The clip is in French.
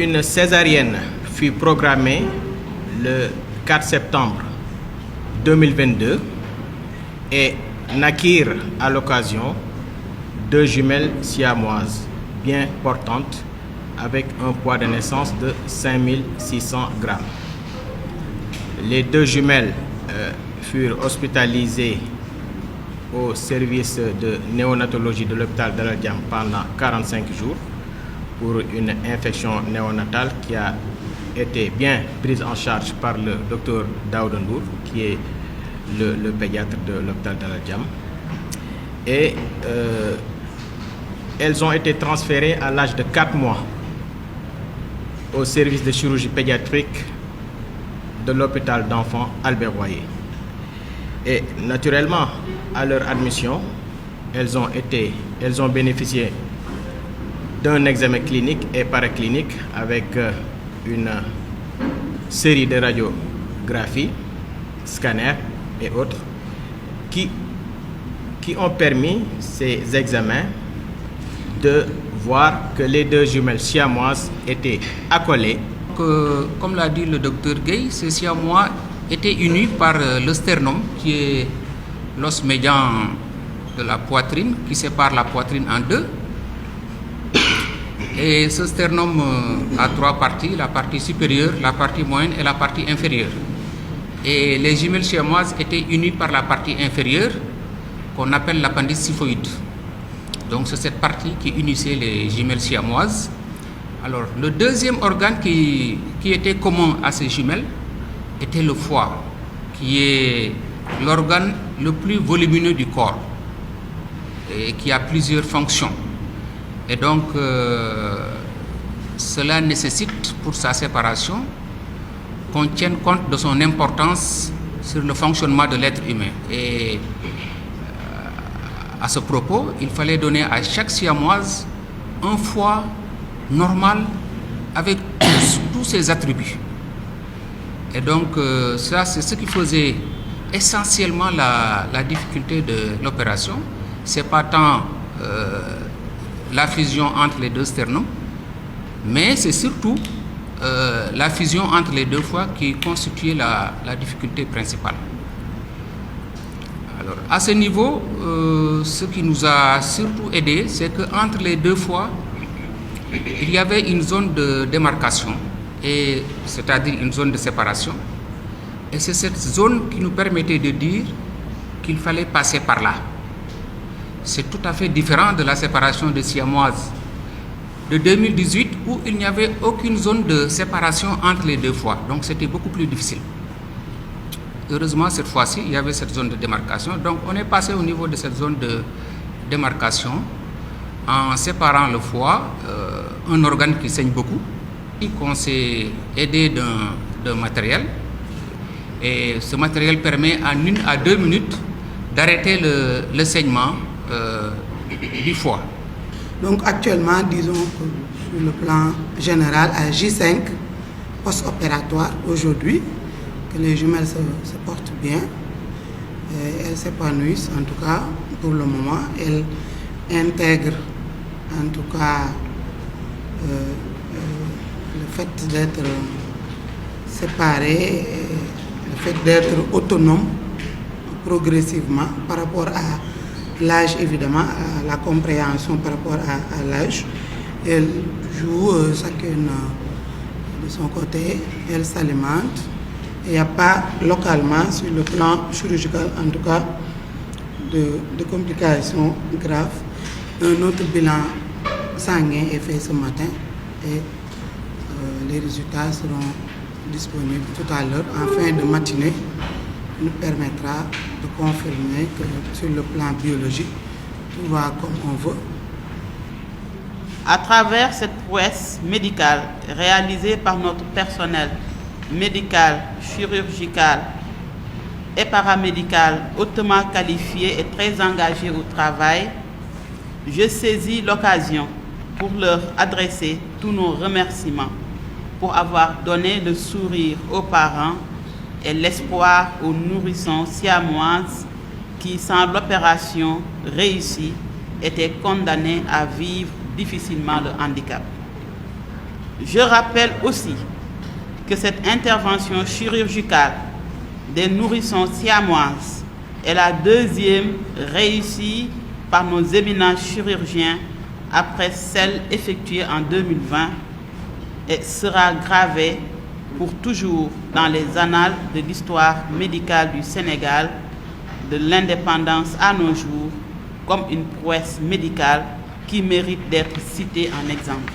une césarienne fut programmée le 4 septembre 2022 et naquirent à l'occasion 2 jumelles siamoises bien portantes avec un poids de naissance de 5600 grammes. Les 2 jumelles furent hospitalisées au service de néonatologie de l'hôpital Dalal Jamm pendant 45 jours pour une infection néonatale qui a été bien prise en charge par le docteur Daouda Ndour, qui est le pédiatre de l'hôpital Dalal Jamm. Et elles ont été transférées à l'âge de 4 mois au service de chirurgie pédiatrique de l'hôpital d'enfants Albert Royer. Et naturellement, à leur admission, elles ont bénéficié d'un examen clinique et paraclinique avec une série de radiographies, scanners et autres qui ont permis ces examens de voir que les 2 jumelles siamoises étaient accolées. Comme l'a dit le docteur Gueye, ces siamois étaient unis par le sternum, qui est l'os médian de la poitrine, qui sépare la poitrine en 2. Et ce sternum a 3 parties, la partie supérieure, la partie moyenne et la partie inférieure. Et les jumelles siamoises étaient unies par la partie inférieure, qu'on appelle l'appendice xiphoïde. Donc c'est cette partie qui unissait les jumelles siamoises. Alors le deuxième organe qui était commun à ces jumelles était le foie, qui est l'organe le plus volumineux du corps et qui a plusieurs fonctions. Et donc cela nécessite pour sa séparation qu'on tienne compte de son importance sur le fonctionnement de l'être humain. Et à ce propos, il fallait donner à chaque siamoise un foie normal avec tous ses attributs. Et donc ça, c'est ce qui faisait essentiellement la difficulté de l'opération. C'est pas tant la fusion entre les 2 sternums, mais c'est surtout la fusion entre les 2 foies qui constituait la difficulté principale. Alors, à ce niveau, ce qui nous a surtout aidé, c'est qu'entre les 2 foies, il y avait une zone de démarcation, c'est-à-dire une zone de séparation. Et c'est cette zone qui nous permettait de dire qu'il fallait passer par là. C'est tout à fait différent de la séparation des siamoises de 2018 où il n'y avait aucune zone de séparation entre les 2 foies. Donc c'était beaucoup plus difficile. Heureusement, cette fois-ci, il y avait cette zone de démarcation. Donc on est passé au niveau de cette zone de démarcation en séparant le foie, un organe qui saigne beaucoup, et qu'on s'est aidé d'un matériel. Et ce matériel permet en 1 à 2 minutes d'arrêter le saignement du foie. Donc actuellement, disons que sur le plan général, à J5, post-opératoire, aujourd'hui, que les jumelles se portent bien, elles s'épanouissent en tout cas pour le moment, elles intègrent en tout cas le fait d'être séparées, le fait d'être autonomes progressivement par rapport à l'âge, évidemment, à la compréhension par rapport à l'âge. Elles jouent chacune de son côté, elles s'alimentent. Il n'y a pas localement, sur le plan chirurgical en tout cas, de complications graves. Un autre bilan sanguin est fait ce matin et les résultats seront disponibles tout à l'heure en fin de matinée. Nous permettra de confirmer que sur le plan biologique, tout va comme on veut. À travers cette prouesse médicale réalisée par notre personnel médical, chirurgical et paramédical hautement qualifié et très engagé au travail, je saisis l'occasion pour leur adresser tous nos remerciements pour avoir donné le sourire aux parents et l'espoir aux nourrissons siamoises qui, sans l'opération réussie, étaient condamnés à vivre difficilement le handicap. Je rappelle aussi que cette intervention chirurgicale des nourrissons siamoises est la deuxième réussie par nos éminents chirurgiens après celle effectuée en 2020 et sera gravée pour toujours dans les annales de l'histoire médicale du Sénégal de l'indépendance à nos jours comme une prouesse médicale qui mérite d'être citée en exemple.